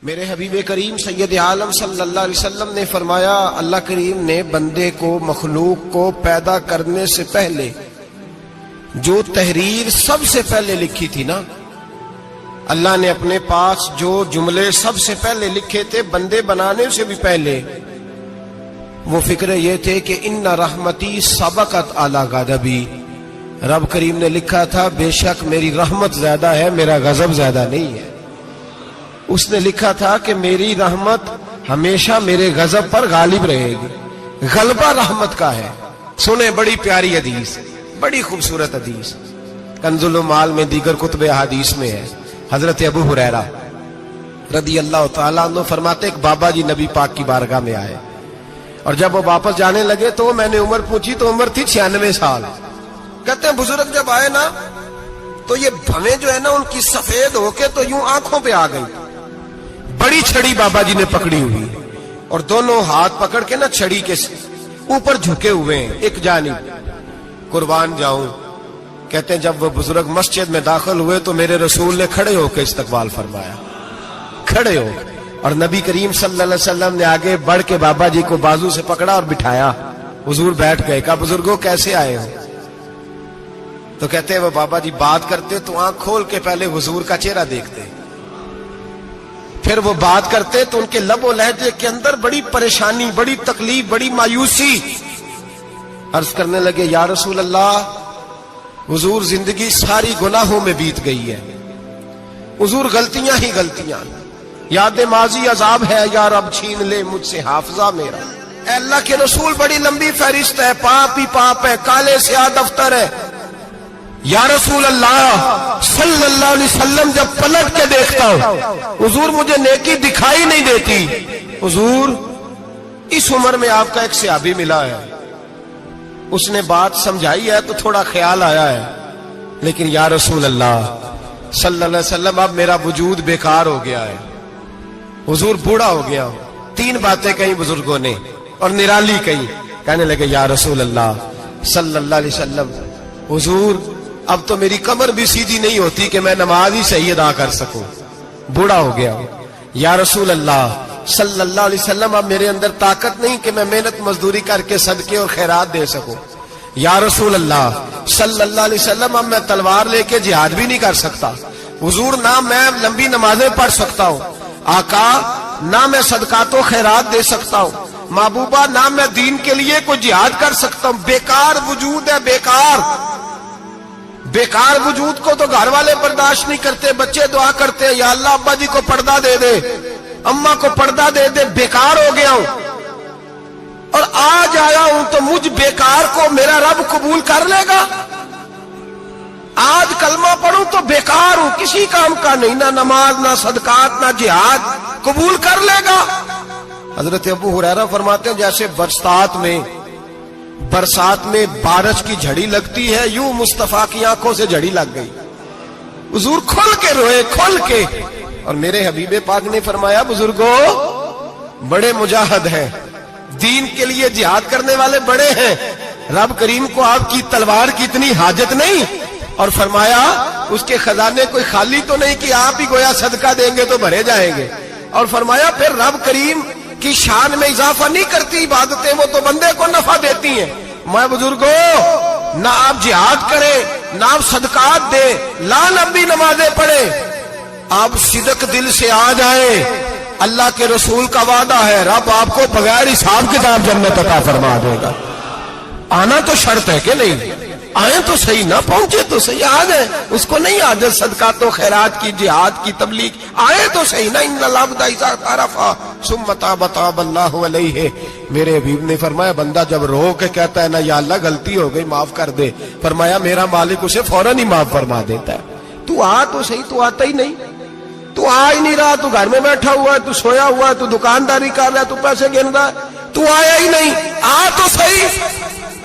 میرے حبیب کریم سید عالم صلی اللہ علیہ وسلم نے فرمایا، اللہ کریم نے بندے کو، مخلوق کو پیدا کرنے سے پہلے جو تحریر سب سے پہلے لکھی تھی نا، اللہ نے اپنے پاس جو جملے سب سے پہلے لکھے تھے بندے بنانے سے بھی پہلے، وہ فکر یہ تھے کہ ان رحمتی سبقت اعلی غضبی، رب کریم نے لکھا تھا بے شک میری رحمت زیادہ ہے، میرا غضب زیادہ نہیں ہے۔ اس نے لکھا تھا کہ میری رحمت ہمیشہ میرے غضب پر غالب رہے گی، غلبہ رحمت کا ہے۔ سنیں بڑی پیاری حدیث، بڑی خوبصورت حدیث، کنز المال میں دیگر کتب احادیث میں ہے۔ حضرت ابو ہریرہ رضی اللہ تعالیٰ عنہ فرماتے ایک بابا جی نبی پاک کی بارگاہ میں آئے، اور جب وہ واپس جانے لگے تو میں نے عمر پوچھی تو عمر تھی 96 سال۔ کہتے ہیں بزرگ جب آئے نا تو یہ بھویں جو ہے نا ان کی سفید ہو کے تو یوں آنکھوں پہ آ گئی۔ بڑی چھڑی بابا جی نے پکڑی ہوئی اور دونوں ہاتھ پکڑ کے نا چھڑی کے اوپر جھکے ہوئے ہیں ایک جانب، قربان جاؤں۔ کہتے ہیں جب وہ بزرگ مسجد میں داخل ہوئے تو میرے رسول نے کھڑے ہو کے استقبال فرمایا، کھڑے ہو، اور نبی کریم صلی اللہ علیہ وسلم نے آگے بڑھ کے بابا جی کو بازو سے پکڑا اور بٹھایا۔ حضور بیٹھ گئے، کہا بزرگوں کیسے آئے ہو؟ تو کہتے ہیں وہ بابا جی بات کرتے تو آنکھ کھول کے پہلے حضور کا چہرہ دیکھتے، پھر وہ بات کرتے تو ان کے لب و لہجے کے اندر بڑی پریشانی، بڑی تکلیف، بڑی مایوسی۔ عرض کرنے لگے یا رسول اللہ، حضور زندگی ساری گناہوں میں بیت گئی ہے، حضور غلطیاں ہی غلطیاں، یاد ماضی عذاب ہے، یا رب چھین لے مجھ سے حافظہ میرا۔ اے اللہ کے رسول بڑی لمبی فہرست ہے، پاپ ہی پاپ ہے، کالے سیاہ دفتر ہے۔ یا رسول اللہ صلی اللہ علیہ وسلم جب پلٹ کے دیکھتا ہوں حضور مجھے نیکی دکھائی نہیں دیتی۔ حضور اس عمر میں آپ کا ایک صحابی ملا ہے، اس نے بات سمجھائی ہے تو تھوڑا خیال آیا ہے، لیکن یا رسول اللہ صلی اللہ علیہ وسلم اب میرا وجود بیکار ہو گیا ہے، حضور بوڑھا ہو گیا ہوں۔ 3 باتیں کہیں بزرگوں نے اور نرالی کہیں، کہنے لگے یا رسول اللہ صلی اللہ علیہ وسلم، حضور اب تو میری کمر بھی سیدھی نہیں ہوتی کہ میں نماز ہی صحیح ادا کر سکوں، بوڑھا ہو گیا ہوں۔ یا رسول اللہ صلی اللہ علیہ وسلم اب میرے اندر طاقت نہیں کہ میں محنت مزدوری کر کے صدقے اور خیرات دے سکوں۔ یا رسول اللہ صلی اللہ علیہ وسلم اب میں تلوار لے کے جہاد بھی نہیں کر سکتا، حضور نہ میں لمبی نمازیں پڑھ سکتا ہوں، آقا نہ میں صدقات و خیرات دے سکتا ہوں، محبوبہ نہ میں دین کے لیے کوئی جہاد کر سکتا ہوں، بیکار وجود ہے، بیکار بیکار وجود کو تو گھر والے برداشت نہیں کرتے، بچے دعا کرتے ہیں یا اللہ ابا جی کو پردہ دے دے، اماں کو پردہ دے دے، بیکار ہو گیا ہوں، اور آج آیا ہوں تو مجھ بیکار کو میرا رب قبول کر لے گا؟ آج کلمہ پڑھوں تو بیکار ہوں، کسی کام کا نہیں، نہ نماز نہ صدقات نہ جہاد، قبول کر لے گا؟ حضرت ابو ہریرہ فرماتے ہیں جیسے برسات میں بارش کی جھڑی لگتی ہے، یوں مصطفیٰ کی آنکھوں سے جھڑی لگ گئی، حضور کھل کے روئے، کھل کے۔ اور میرے حبیب پاک نے فرمایا بزرگوں بڑے مجاہد ہیں، دین کے لیے جہاد کرنے والے بڑے ہیں، رب کریم کو آپ کی تلوار کی اتنی حاجت نہیں، اور فرمایا اس کے خزانے کوئی خالی تو نہیں کہ آپ ہی گویا صدقہ دیں گے تو بھرے جائیں گے، اور فرمایا پھر رب کریم کی شان میں اضافہ نہیں کرتی عبادتیں، وہ تو بندے کو نفع دیتی ہیں۔ میں بزرگوں نہ آپ جہاد کریں، نہ آپ صدقات دیں، لا لمبی نمازیں پڑھیں، آپ صدق دل سے آ جائیں، اللہ کے رسول کا وعدہ ہے رب آپ کو بغیر حساب کتاب جنت عطا فرما دے گا۔ آنا تو شرط ہے کہ نہیں؟ آئیں تو صحیح، نہ پہنچے تو صحیح، آ جائیں، اس کو نہیں عادت صدقات و خیرات کی، جہاد کی، تبلیغ، آئے تو صحیح نا۔ ان العبد اذا عرف ثم تاب تاب اللہ علیہ۔ میرے حبیب نے فرمایا بندہ جب رو کے کہتا ہے نا یا اللہ غلطی ہو گئی معاف کر دے، فرمایا میرا مالک اسے فوراً ہی معاف فرما دیتا ہے۔ تو آ تو صحیح، تو آتا ہی نہیں، تو آ ہی نہیں رہا، تو گھر میں بیٹھا ہوا ہے، تو سویا ہوا ہے، تو دکانداری کر رہا ہے، تو پیسے گن رہا ہے، تو آیا ہی نہیں، آ تو صحیح۔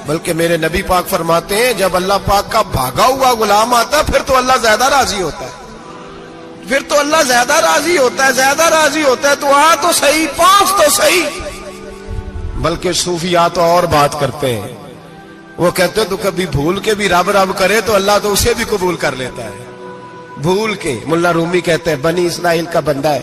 بلکہ میرے نبی پاک فرماتے ہیں جب اللہ پاک کا بھاگا ہوا غلام آتا ہے پھر تو اللہ زیادہ راضی ہوتا ہے، پھر تو اللہ زیادہ راضی ہوتا ہے، زیادہ راضی ہوتا ہے، تو آ تو صحیح، پہنچ تو صحیح۔ بلکہ صوفیاء تو اور بات کرتے ہیں، وہ کہتے ہیں تو کبھی بھول کے بھی رب رب کرے تو اللہ تو اسے بھی قبول کر لیتا ہے، بھول کے۔ ملا رومی کہتے ہیں بنی اسرائیل کا بندہ ہے،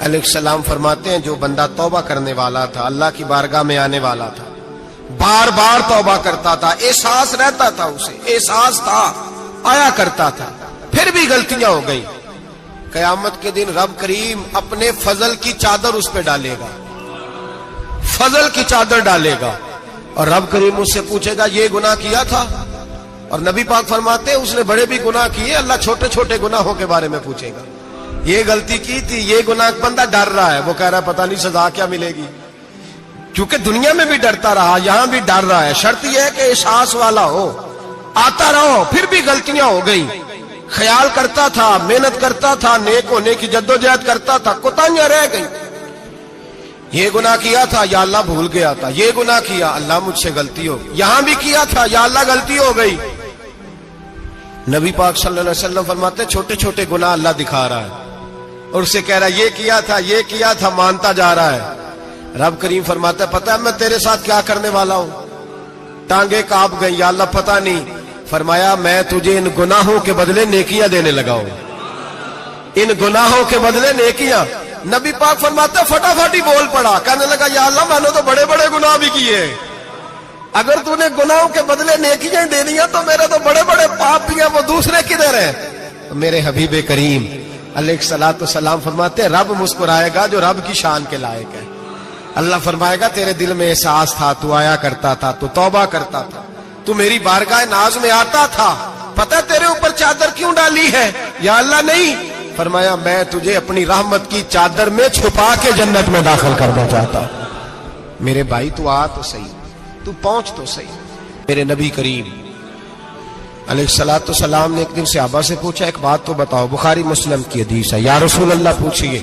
علیہ السلام فرماتے ہیں جو بندہ توبہ کرنے والا تھا، اللہ کی بارگاہ میں آنے والا تھا، بار بار توبہ کرتا تھا، احساس رہتا تھا، اسے احساس تھا، آیا کرتا تھا، پھر بھی غلطیاں ہو گئی، قیامت کے دن رب کریم اپنے فضل کی چادر اس پہ ڈالے گا، فضل کی چادر ڈالے گا، اور رب کریم اس سے پوچھے گا یہ گناہ کیا تھا؟ اور نبی پاک فرماتے ہیں اس نے بڑے بھی گناہ کیے، اللہ چھوٹے چھوٹے گناہوں کے بارے میں پوچھے گا، یہ غلطی کی تھی، یہ گناہ، بندہ ڈر رہا ہے، وہ کہہ رہا ہے پتہ نہیں سزا کیا ملے گی، کیونکہ دنیا میں بھی ڈرتا رہا، یہاں بھی ڈر رہا ہے، شرط یہ ہے کہ احساس والا ہو، آتا رہو، پھر بھی غلطیاں ہو گئی، خیال کرتا تھا، محنت کرتا تھا، نیک ہونے کی جدوجہد کرتا تھا، کوتاہیاں رہ گئی، یہ گناہ کیا تھا یا اللہ بھول گیا تھا، یہ گناہ کیا اللہ مجھ سے غلطی ہو گئی، یہاں بھی کیا تھا یا اللہ غلطی ہو گئی۔ نبی پاک صلی اللہ علیہ وسلم فرماتے ہیں چھوٹے چھوٹے گناہ اللہ دکھا رہا ہے اور اسے کہہ رہا ہے یہ کیا تھا، مانتا جا رہا ہے۔ رب کریم فرماتا ہے پتہ ہے میں تیرے ساتھ کیا کرنے والا ہوں؟ ٹانگیں کانپ گئی، یا اللہ پتہ نہیں، فرمایا میں تجھے ان گناہوں کے بدلے نیکیاں دینے لگا ہوں، ان گناہوں کے بدلے نیکیاں۔ نبی پاک فرماتا ہے فٹافٹ ہی بول پڑا، کہنے لگا یا اللہ میں نے تو بڑے بڑے گناہ بھی کیے، اگر تو نے گناہوں کے بدلے نیکیاں دے دیا تو میرے تو بڑے بڑے پاپ بھی ہیں، وہ دوسرے کدھر ہیں؟ میرے حبیب کریم علیہ الصلوۃ والسلام فرماتے ہیں رب مسکرائے گا جو رب کی شان کے لائق ہے، اللہ فرمائے گا تیرے دل میں احساس تھا، تو آیا کرتا تھا، تو توبہ کرتا تھا، تو میری بارگاہ ناز میں آتا تھا، پتہ تیرے اوپر چادر کیوں ڈالی ہے؟ یا اللہ نہیں، فرمایا میں تجھے اپنی رحمت کی چادر میں چھپا کے جنت میں داخل کرنا چاہتا ہوں۔ میرے بھائی تو آ تو صحیح، تو پہنچ تو صحیح۔ میرے نبی کریم علیہ الصلوۃ والسلام نے ایک دن صحابہ سے پوچھا ایک بات تو بتاؤ، بخاری مسلم کی حدیث ہے، یا رسول اللہ پوچھئے۔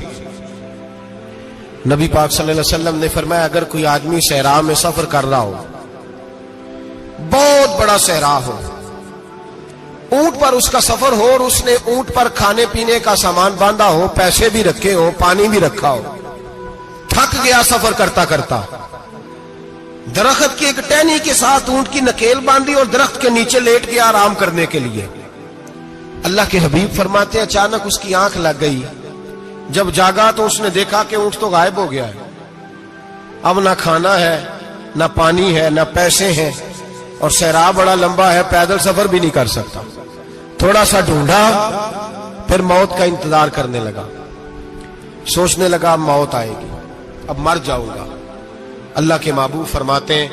نبی پاک صلی اللہ علیہ وسلم نے فرمایا اگر کوئی آدمی صحرا میں سفر کر رہا ہو، بہت بڑا صحرا ہو، اونٹ پر اس کا سفر ہو اور اس نے اونٹ پر کھانے پینے کا سامان باندھا ہو، پیسے بھی رکھے ہو، پانی بھی رکھا ہو، تھک گیا سفر کرتا کرتا، درخت کی ایک ٹہنی کے ساتھ اونٹ کی نکیل باندھی اور درخت کے نیچے لیٹ گیا آرام کرنے کے لیے۔ اللہ کے حبیب فرماتے ہیں اچانک اس کی آنکھ لگ گئی، جب جاگا تو اس نے دیکھا کہ اونٹ تو غائب ہو گیا ہے، اب نہ کھانا ہے، نہ پانی ہے، نہ پیسے ہیں، اور صحرا بڑا لمبا ہے، پیدل سفر بھی نہیں کر سکتا۔ تھوڑا سا ڈھونڈا، پھر موت کا انتظار کرنے لگا، سوچنے لگا اب موت آئے گی، اب مر جاؤں گا۔ اللہ کے محبوب فرماتے ہیں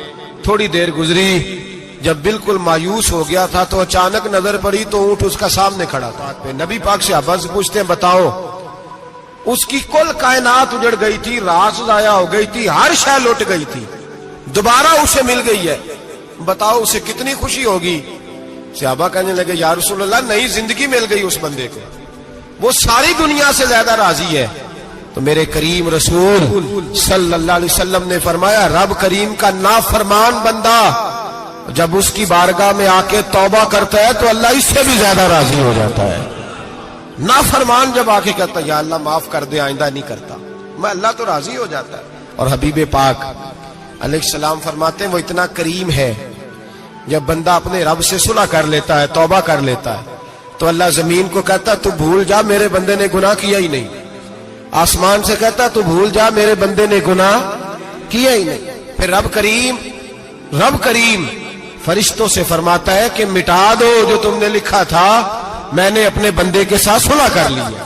تھوڑی دیر گزری، جب بالکل مایوس ہو گیا تھا تو اچانک نظر پڑی تو اونٹ اس کا سامنے کھڑا تھا۔ نبی پاک سے عباس پوچھتے ہیں بتاؤ، اس کی کل کائنات اجڑ گئی تھی، راز ضائع ہو گئی تھی، ہر شے لٹ گئی تھی، دوبارہ اسے مل گئی ہے، بتاؤ اسے کتنی خوشی ہوگی؟ صحابہ کہنے لگے یا رسول اللہ نئی زندگی مل گئی اس بندے کو، وہ ساری دنیا سے زیادہ راضی ہے۔ تو میرے کریم رسول صلی اللہ علیہ وسلم نے فرمایا رب کریم کا نافرمان بندہ جب اس کی بارگاہ میں آ کے توبہ کرتا ہے تو اللہ اس سے بھی زیادہ راضی ہو جاتا ہے۔ نافرمان جب آ کے کہتا ہے یا اللہ معاف کر دے، آئندہ نہیں کرتا، میں اللہ تو راضی ہو جاتا ہے۔ اور حبیب پاک علیہ السلام فرماتے ہیں وہ اتنا کریم ہے، جب بندہ اپنے رب سے صلح کر لیتا ہے، توبہ کر لیتا ہے، تو اللہ زمین کو کہتا ہے تو بھول جا میرے بندے نے گناہ کیا ہی نہیں، آسمان سے کہتا تو بھول جا میرے بندے نے گناہ کیا ہی نہیں۔ پھر رب کریم فرشتوں سے فرماتا ہے کہ مٹا دو جو تم نے لکھا تھا، میں نے اپنے بندے کے ساتھ صلح کر لی ہے۔